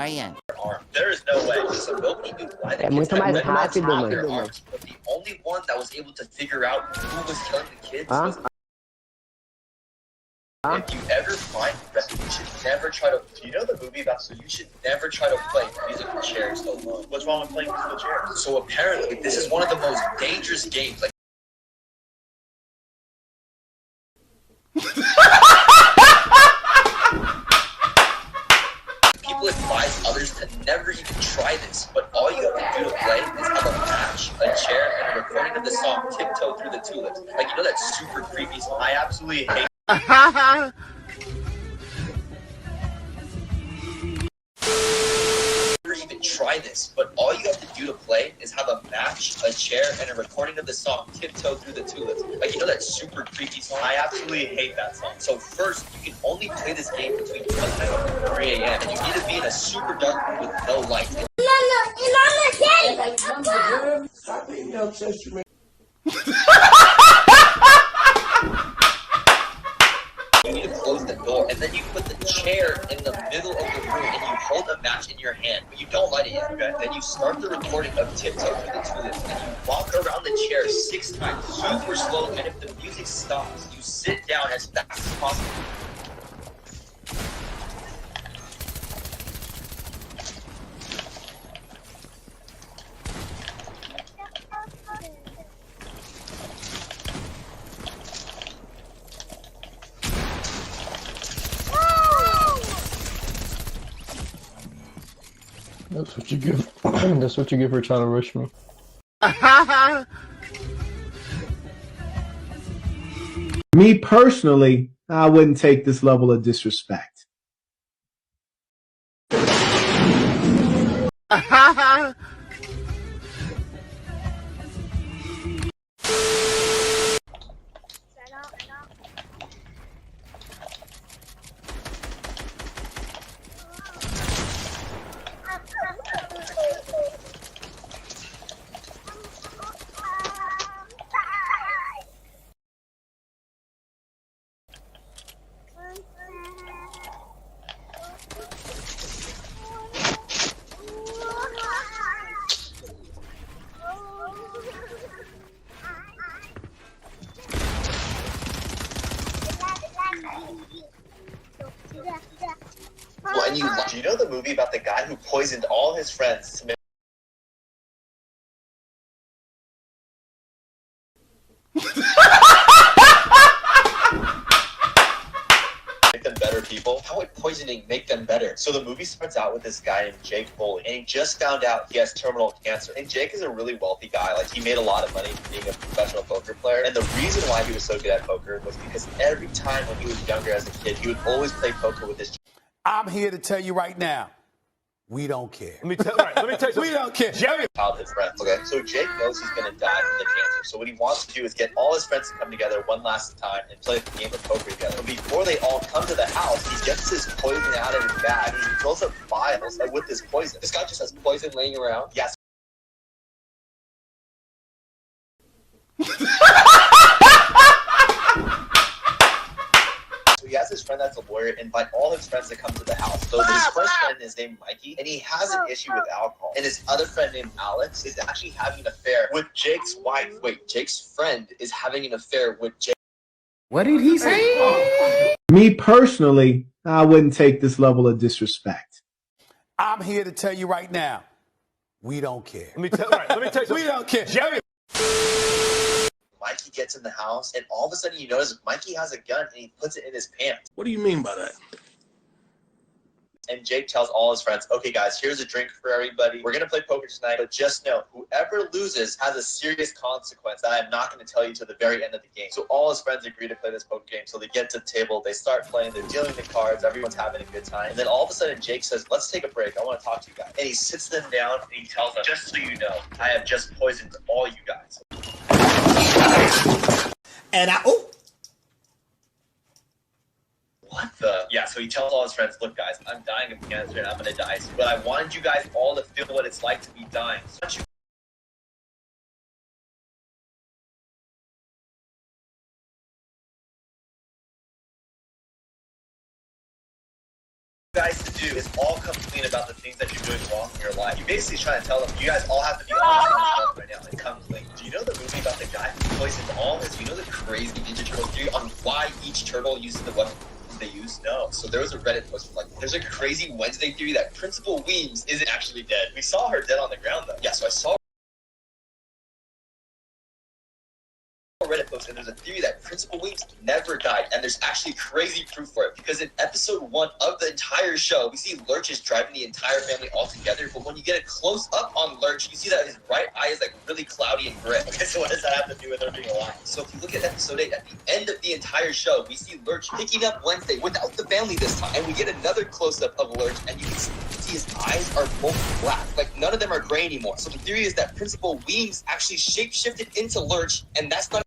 Ryan. There is no way. So nobody knew why the É kids muito had mais red dots rápido, on their mano. arms, but the only one that was able to figure out who was killing the kids Huh? was. If you ever find that, you should never try to. Do you know the movie about? So you should never try to play musical chairs alone. What's wrong with playing musical chairs? So apparently, this is one of the most dangerous games. Like. People advise others to never even try this, but all you have to do to play is have a match, a chair, and a recording of the song "Tiptoe Through the Tulips." Like, you know that super creepy song? I absolutely hate. Never even try this, but all you have to do to play is have a match, a chair, and a recording of the song "Tiptoe Through the Tulips." Like, you know that super creepy song? I absolutely hate that song. So first, you can only play this game between midnight and 3 a.m. and you need to be in a super dark room with no light. You need to close the door, and then you put the chair in the middle of the room, and you hold a match in your hand, but you don't light it yet, okay? Then you start the recording of "Tiptoe Through the Tulips," and you walk around the chair 6 times, super slow, and if the music stops, you sit down as fast as possible. That's what you give. That's what you get for trying to rush me. Me personally, I wouldn't take this level of disrespect. And do you know the movie about the guy who poisoned all his friends to make them better people? How would poisoning make them better? So the movie starts out with this guy named Jake Foley, and he just found out he has terminal cancer. And Jake is a really wealthy guy. Like, he made a lot of money from being a professional poker player. And the reason why he was so good at poker was because every time when he was younger as a kid, he would always play poker with his. I'm here to tell you right now, we don't care. Let me tell you. We don't care. Jerry, childhood friends. Okay, so Jake knows he's gonna die from the cancer. So what he wants to do is get all his friends to come together one last time and play the game of poker together. But before they all come to the house, he gets his poison out of his bag and he fills up vials with this poison. This guy just has poison laying around. Yes. He has his friend that's a lawyer invite all his friends to come to the house. So his first friend is named Mikey, and he has an issue with alcohol. And his other friend named Alex is actually having an affair with Jake's wife. Wait, Jake's friend is having an affair with Jake. What did he say? Me personally, I wouldn't take this level of disrespect. I'm here to tell you right now, we don't care. Let me tell you. We don't care. Jerry. Mikey gets in the house, and all of a sudden you notice Mikey has a gun, and he puts it in his pants. What do you mean by that? And Jake tells all his friends, okay, guys, here's a drink for everybody. We're going to play poker tonight, but just know, whoever loses has a serious consequence that I'm not going to tell you to the very end of the game. So all his friends agree to play this poker game. So they get to the table, they start playing, they're dealing the cards, everyone's having a good time. And then all of a sudden, Jake says, let's take a break. I want to talk to you guys. And he sits them down, and he tells them, just so you know, I have just poisoned all you guys. And What the? Yeah, so he tells all his friends, look, guys, I'm dying of cancer and I'm going to die soon. But I wanted you guys all to feel what it's like to be dying. So you guys to do is all come clean about the things that you're doing wrong in your life. You basically trying to tell them, you guys all have to be honest in this moment right now and come clean. Do you know the movie about the guy who poisoned all his, you know the crazy Ninja Turtle theory on why each turtle uses the weapon they use? No. So there was a Reddit post like, there's a crazy Wednesday theory that Principal Weems isn't actually dead. We saw her dead on the ground though. Yeah, so I saw Reddit post, and there's a theory that Principal Weems never died, and there's actually crazy proof for it, because in episode 1 of the entire show, we see Lurch is driving the entire family all together, but when you get a close up on Lurch, you see that his right eye is like really cloudy and gray. Okay, so what does that have to do with her being alive? So if you look at episode 8, at the end of the entire show, we see Lurch picking up Wednesday without the family this time, and we get another close up of Lurch, and you can see his eyes are both black, like none of them are gray anymore. So the theory is that Principal Weems actually shapeshifted into Lurch, and that's not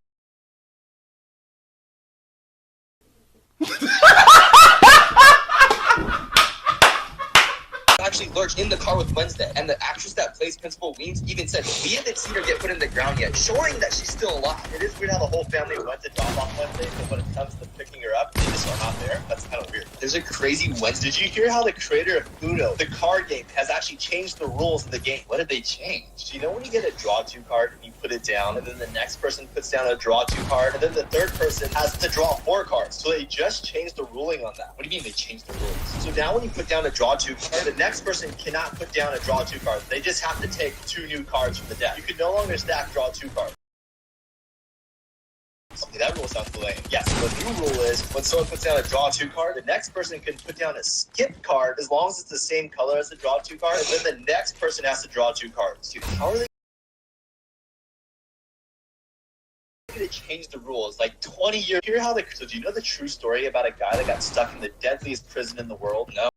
actually Lurch in the car with Wednesday. And the actress that plays Principal Weems even said, we haven't seen her get put in the ground yet, showing that she's still alive. It is weird how the whole family went to drop off Wednesday, but when it comes to picking her up, they just are not there. That's kind of weird. There's a crazy Wednesday. Did you hear how the creator of Uno, the card game, has actually changed the rules of the game? What did they change? You know when you get a draw 2 card and you put it down, and then the next person puts down a draw 2 card, and then the third person has to draw 4 cards. So they just changed the ruling on that. What do you mean they changed the rules? So now when you put down a draw 2 card, the next person cannot put down a draw 2 card. They just have to take 2 new cards from the deck. You can no longer stack draw 2 cards. Okay, that rule sounds lame. Yes, the new rule is when someone puts down a draw 2 card, the next person can put down a skip card as long as it's the same color as the draw 2 card, and then the next person has to draw 2 cards. Dude, how are they going to change the rules like 20 years? Hear how the so do you know the true story about a guy that got stuck in the deadliest prison in the world? No.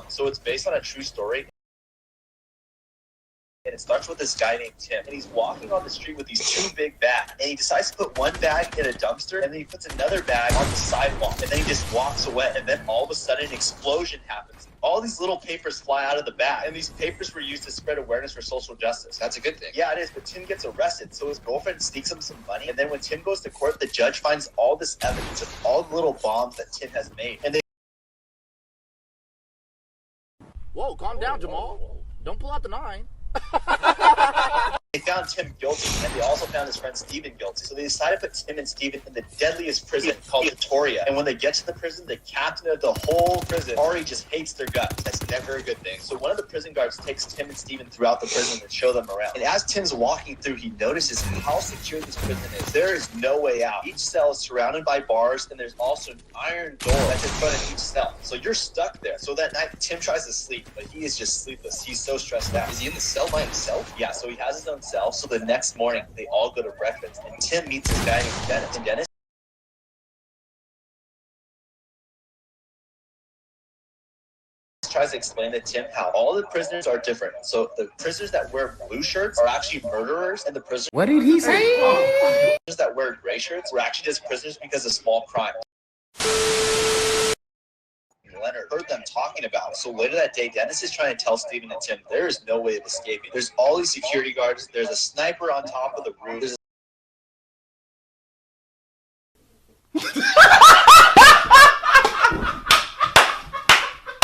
So it's based on a true story. And it starts with this guy named Tim. And he's walking on the street with these 2 big bags. And he decides to put one bag in a dumpster. And then he puts another bag on the sidewalk. And then he just walks away. And then all of a sudden an explosion happens. All these little papers fly out of the bag. And these papers were used to spread awareness for social justice. That's a good thing. Yeah, it is. But Tim gets arrested. So his girlfriend sneaks him some money. And then when Tim goes to court, the judge finds all this evidence of all the little bombs that Tim has made. And they Whoa, calm down, Jamal. Don't pull out the 9. They found Tim guilty, and they also found his friend Steven guilty. So they decided to put Tim and Steven in the deadliest prison called Victoria. And when they get to the prison, the captain of the whole prison already just hates their guts. That's never a good thing. So one of the prison guards takes Tim and Steven throughout the prison and show them around. And as Tim's walking through, he notices how secure this prison is. There is no way out. Each cell is surrounded by bars, and there's also an iron door that's in front of each cell. So you're stuck there. So that night, Tim tries to sleep, but he is just sleepless. He's so stressed out. Is he in the cell by himself? Yeah, so he has his own cell. So the next morning, they all go to breakfast, and Tim meets this guy named Dennis. And Dennis tries to explain to Tim how all the prisoners are different. So the prisoners that wear blue shirts are actually murderers, and the prisoners What did he say? that wear gray shirts were actually just prisoners because of small crime. Leonard heard them talking about it. So later that day, Dennis is trying to tell Steven and Tim there is no way of escaping. There's all these security guards. There's a sniper on top of the roof. There's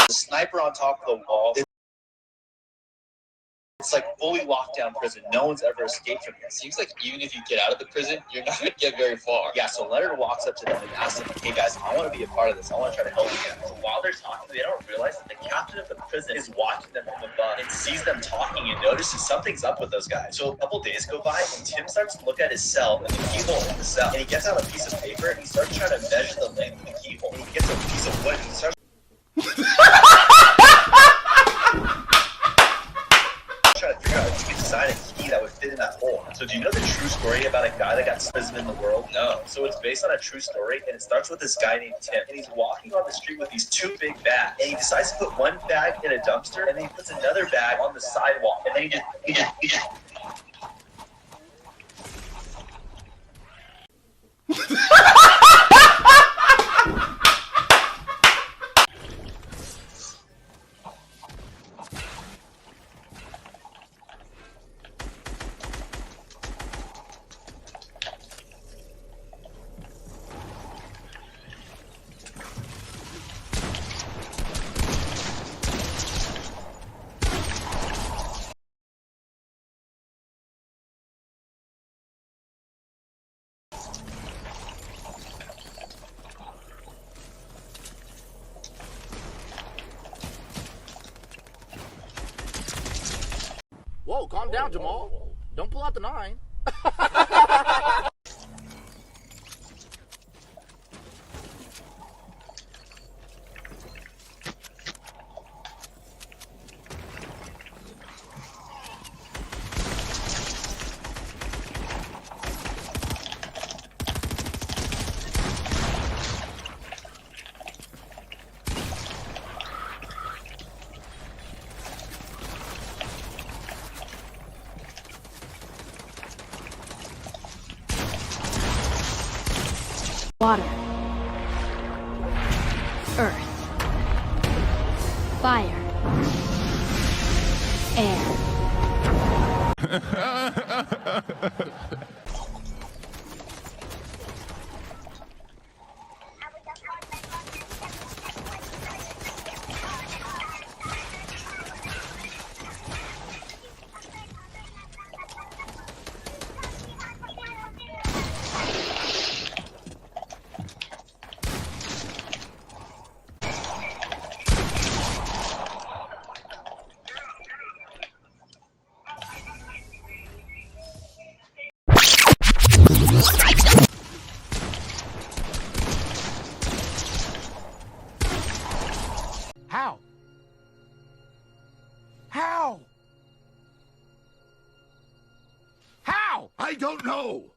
a sniper on top of the wall. It's like fully locked down prison. No one's ever escaped from here. Seems like even if you get out of the prison, you're not going to get very far. Yeah, so Leonard walks up to them and asks them, hey guys, I want to be a part of this. I want to try to help you guys. So while they're talking, they don't realize that the captain of the prison is watching them from above and sees them talking and notices something's up with those guys. So a couple days go by and Tim starts to look at his cell and the keyhole in the cell. And he gets out a piece of paper and he starts trying to measure the length of the keyhole. And he gets a piece of wood and he starts trying to figure out if he could design a key that would fit in that hole. So do you know the true story about a guy that got prison in the world? No. So it's based on a true story, and it starts with this guy named Tim. And he's walking on the street with these 2 big bags. And he decides to put one bag in a dumpster, and then he puts another bag on the sidewalk. And then he just Whoa, calm down, Jamal. Don't pull out the 9. Water, earth, fire, air. How? How? How? I don't know.